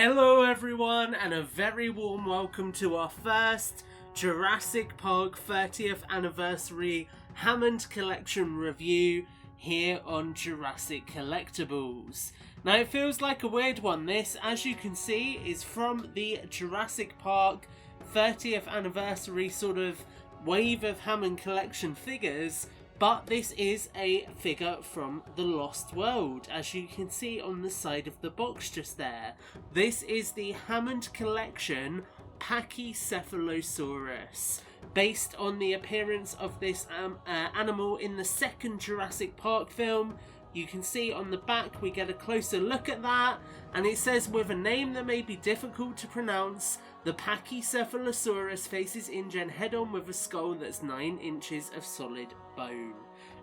Hello everyone, and a very warm welcome to our first Jurassic Park 30th Anniversary Hammond Collection review here on Jurassic Collectibles. Now it feels like a weird one. This, as you can see, is from the Jurassic Park 30th Anniversary sort of wave of Hammond Collection figures, but this is a figure from the Lost World, as you can see on the side of the box just there. This is the Hammond Collection Pachycephalosaurus, based on the appearance of this animal in the second Jurassic Park film. You can see on the back we get a closer look at that, and it says, with a name that may be difficult to pronounce, the Pachycephalosaurus faces InGen head-on with a skull that's 9 inches of solid bone.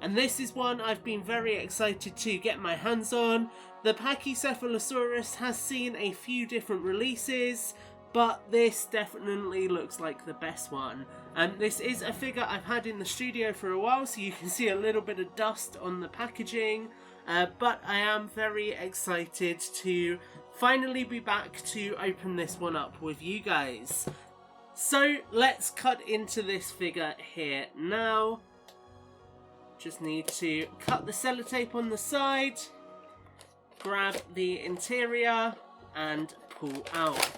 And this is one I've been very excited to get my hands on. The Pachycephalosaurus has seen a few different releases, but this definitely looks like the best one. And this is a figure I've had in the studio for a while, so you can see a little bit of dust on the packaging. But I am very excited to finally be back to open this one up with you guys. So let's cut into this figure here now. Just need to cut the sellotape on the side, grab the interior and pull out.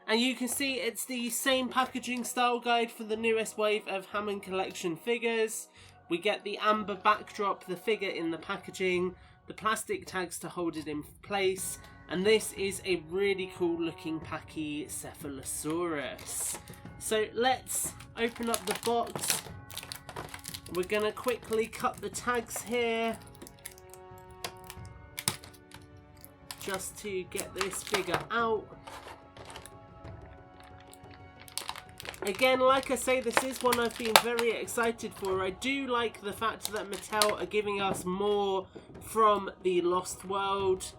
And you can see it's the same packaging style guide for the newest wave of Hammond Collection figures. We get the amber backdrop, the figure in the packaging, the plastic tags to hold it in place, and this is a really cool looking Pachycephalosaurus. So let's open up the box. We're going to quickly cut the tags here, just to get this figure out. Again, like I say, this is one I've been very excited for. I do like the fact that Mattel are giving us more from the Lost World.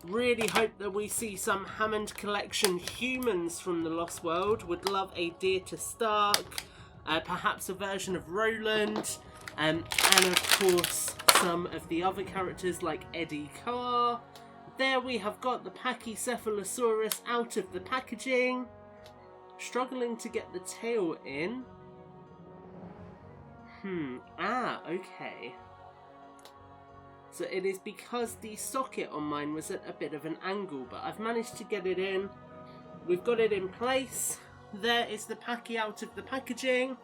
Really hope that we see some Hammond Collection humans from the Lost World. Would love a Deer to Stark, perhaps a version of Roland, and of course some of the other characters like Eddie Carr. There we have got the Pachycephalosaurus out of the packaging. Struggling to get the tail in. Okay. So it is because the socket on mine was at a bit of an angle, but I've managed to get it in. We've got it in place. There is the Pachy out of the packaging.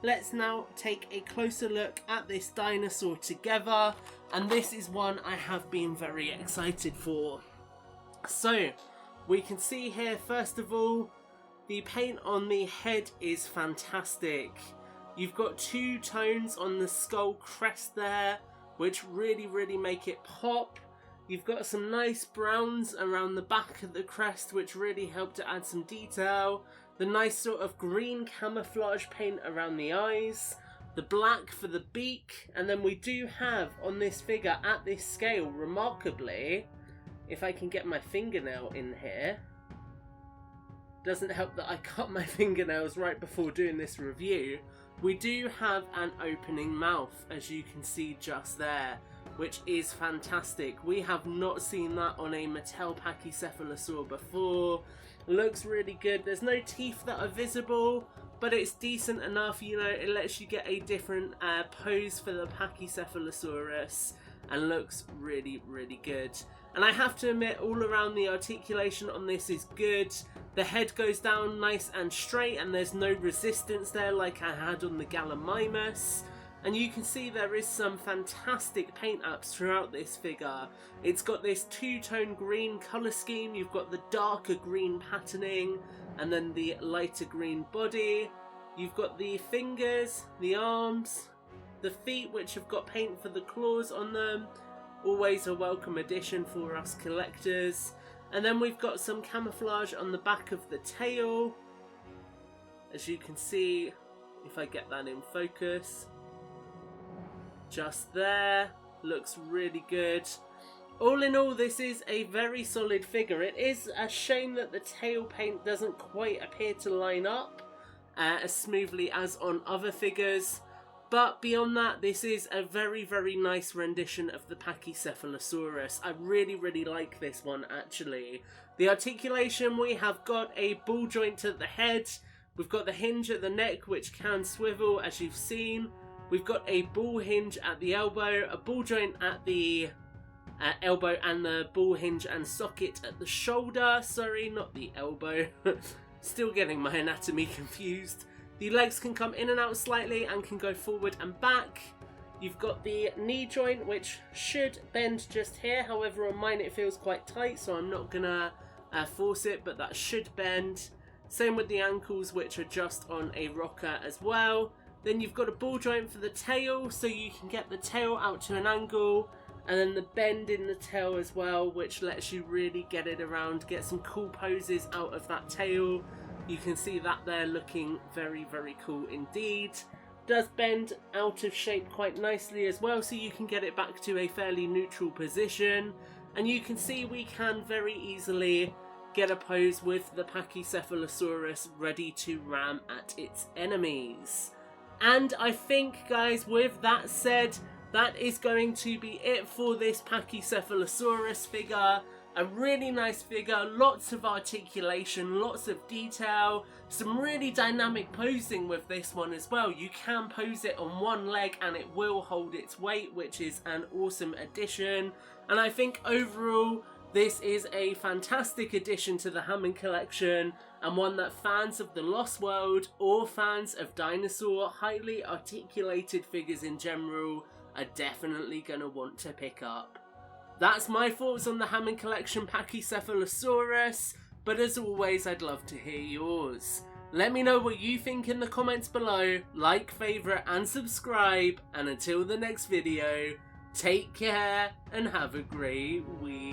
Let's now take a closer look at this dinosaur together, and this is one I have been very excited for. So, we can see here, first of all, the paint on the head is fantastic. You've got two tones on the skull crest there, which really make it pop. You've got some nice browns around the back of the crest, which really help to add some detail. The nice sort of green camouflage paint around the eyes. The black for the beak. And then we do have on this figure, at this scale, remarkably, if I can get my fingernail in here. Doesn't help that I cut my fingernails right before doing this review. We do have an opening mouth, as you can see just there, which is fantastic. We have not seen that on a Mattel Pachycephalosaur before. Looks really good. There's no teeth that are visible, but it's decent enough, you know, it lets you get a different pose for the Pachycephalosaurus, and looks really good. And I have to admit, all around the articulation on this is good. The head goes down nice and straight, and there's no resistance there like I had on the Gallimimus. And you can see there is some fantastic paint apps throughout this figure. It's got this two-tone green colour scheme, you've got the darker green patterning, and then the lighter green body. You've got the fingers, the arms, the feet, which have got paint for the claws on them. Always a welcome addition for us collectors. And then we've got some camouflage on the back of the tail. As you can see, if I get that in focus. Just there. Looks really good. All in all, this is a very solid figure. It is a shame that the tail paint doesn't quite appear to line up as smoothly as on other figures. But beyond that, this is a very, very nice rendition of the Pachycephalosaurus. I really, really like this one, actually. The articulation, we have got a ball joint at the head. We've got the hinge at the neck, which can swivel, as you've seen. We've got a ball hinge at the elbow, a ball joint at the elbow, and the ball hinge and socket at the shoulder. Sorry, not the elbow. Still getting my anatomy confused. The legs can come in and out slightly and can go forward and back. You've got the knee joint, which should bend just here. However, on mine it feels quite tight, so I'm not gonna force it, but that should bend. Same with the ankles, which are just on a rocker as well. Then you've got a ball joint for the tail, so you can get the tail out to an angle. And then the bend in the tail as well, which lets you really get it around, get some cool poses out of that tail. You can see that there looking very, very cool indeed. Does bend out of shape quite nicely as well, so you can get it back to a fairly neutral position. And you can see we can very easily get a pose with the Pachycephalosaurus ready to ram at its enemies. And I think, guys, with that said, that is going to be it for this Pachycephalosaurus figure. A really nice figure, lots of articulation, lots of detail, some really dynamic posing with this one as well. You can pose it on one leg and it will hold its weight, which is an awesome addition. And I think overall, this is a fantastic addition to the Hammond Collection, and one that fans of the Lost World or fans of dinosaur highly articulated figures in general are definitely going to want to pick up. That's my thoughts on the Hammond Collection Pachycephalosaurus, but as always, I'd love to hear yours. Let me know what you think in the comments below, like, favourite and subscribe, and until the next video, take care and have a great week.